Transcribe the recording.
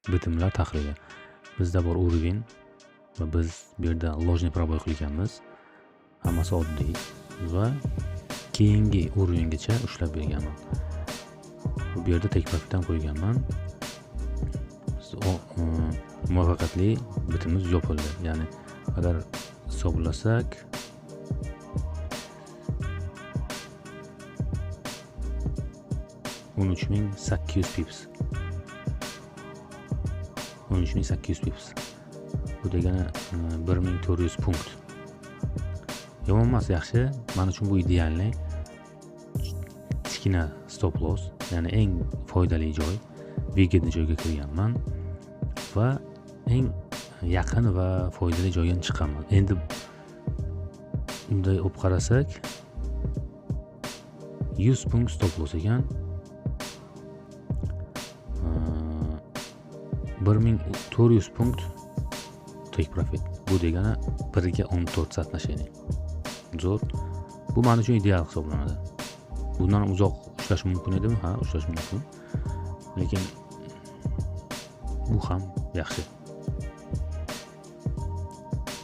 bitimlar tahlili. Bizda bor urovень va biz bu yerda ложный пробой qilganmiz. Hammasi oddiy va keyingi urovengacha ushlab berganman. Bu yerda take profitdan qo'yganman. Muvaffaqiyatli bitimimiz yopildi. Ya'ni agar hisoblasak 13.800 pips. 13.800 pips. Bu degani 1400 punkt. Yomon emas, yaxshi. Men uchun bu idealni. Kichkina stop loss, ya'ni eng foydali joy, выгодный joyga kirganman va eng yaqin va foydali joydan chiqaman. Endi bunday olib qarasak 100 punkt stop loss ekan. 1400 punkt take profit. Bu degani 1 ga 14 соотношение. Zo'r. Bu men uchun ideal hisoblanadi. Bundan uzoq ushlash mumkin edimi? Ha, ushlash mumkin. Lekin bu ham yaxshi.